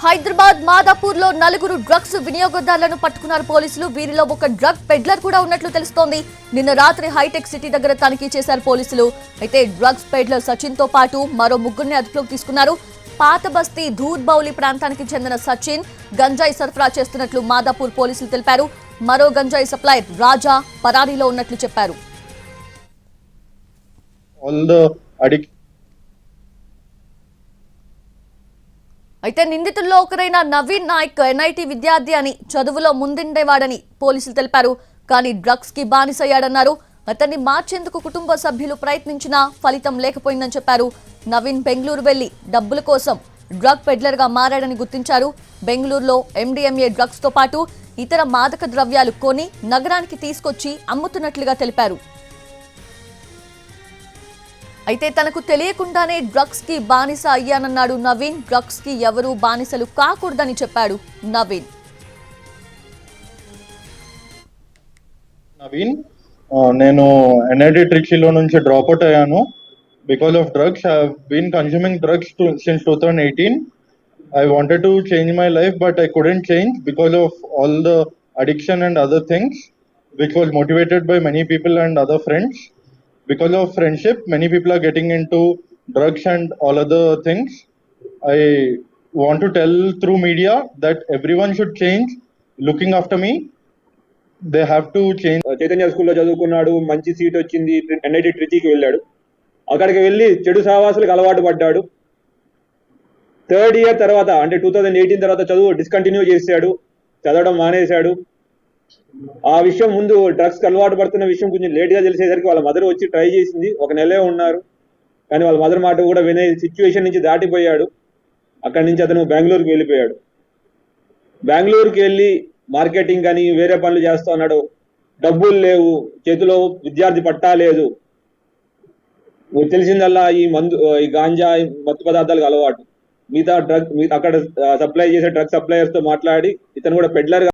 హైదరాబాద్ మాదాపూర్ లో నలుగురు డ్రగ్స్ వినియోగదారులను పట్టుకున్నారు పోలీసులు. వీరిలో ఒక డ్రగ్ పెడ్లర్ కూడా ఉన్నట్లు తెలుస్తోంది. నిన్న రాత్రి హైటెక్ సిటీ దగ్గర తనిఖీ చేశారు పోలీసులు. అయితే డ్రగ్స్ పెడ్లర్ సచిన్ తో పాటు మరో ముగ్గురిని అదుపులోకి తీసుకున్నారు. పాత బస్తీ ధూద్ బౌలి ప్రాంతానికి చెందిన సచిన్ గంజాయి సరఫరా చేస్తున్నట్లు మాదాపూర్ పోలీసులు తెలిపారు. మరో గంజాయి సప్లయర్ రాజా పరారీలో ఉన్నట్లు చెప్పారు. అయితే నిందితుల్లో ఒకరైన నవీన్ నాయక్ ఎన్ఐటి విద్యార్థి అని, చదువులో ముందుండేవాడని పోలీసులు తెలిపారు. కానీ డ్రగ్స్ కి బానిసయ్యాడన్నారు. అతన్ని మార్చేందుకు కుటుంబ సభ్యులు ప్రయత్నించినా ఫలితం లేకపోయిందని చెప్పారు. నవీన్ బెంగళూరు వెళ్లి డబ్బుల కోసం డ్రగ్ పెడ్లర్ గా మారాడని గుర్తించారు. బెంగళూరులో ఎండిఎంఏ డ్రగ్స్ తో పాటు ఇతర మాదక ద్రవ్యాలు కొని నగరానికి తీసుకొచ్చి అమ్ముతున్నట్లుగా తెలిపారు. అయితే తనకు తెలియకుండానే డ్రగ్స్ కి బానిస అయ్యానన్నాడు నవీన్. డ్రగ్స్ కి ఎవరూ బానిసలు కాకూడదని చెప్పాడు నవీన్. నేను ఎన్ఐటి ట్రిచీలో నుంచి డ్రాప్ అవుట్ అయ్యాను. Because of drugs I have been consuming drugs since 2018. I wanted to change my life, but I couldn't change because of all the addiction and other things, which was motivated by many people and other friends. Because of friendship, many people are getting into drugs and all other things. I want to tell through media that everyone should change. Looking after me, they have to change. Chaitanya స్కూల్లో చదువుకున్నాడు, మంచి seat వచ్చింది, NIT ట్రిచీకి వెళ్ళాడు. అక్కడికి వెళ్ళి చెడు సహవాసాలకు అలవాటు పడ్డాడు. థర్డ్ ఇయర్ తర్వాత అంటే 2018 తర్వాత చదువు డిస్కంటిన్యూ చేశాడు, చదవడం మానేశాడు. ఆ విషయం ముందు డ్రగ్స్కి అలవాటు పడుతున్న విషయం కొంచెం లేట్గా తెలిసేసరికి వాళ్ళ మదర్ వచ్చి ట్రై చేసింది. ఒక నెలే ఉన్నారు, కానీ వాళ్ళ మదర్ మాట కూడా వినే సిచ్యువేషన్ నుంచి దాటిపోయాడు. అక్కడి నుంచి అతను బెంగళూరుకి వెళ్ళిపోయాడు. బెంగళూరుకి వెళ్ళి మార్కెటింగ్ అని వేరే పనులు చేస్తూ ఉన్నాడు. డబ్బులు లేవు, చేతిలో విద్యార్థి పట్టా లేదు. తెలిసిందల్లా ఈ గాంజా మత్తు పదార్థాలకు అలవాటు. మిగతా అక్కడ సప్లై చేసే డ్రగ్ సప్లయర్స్ తో మాట్లాడి ఇతను కూడా పెడ్లర్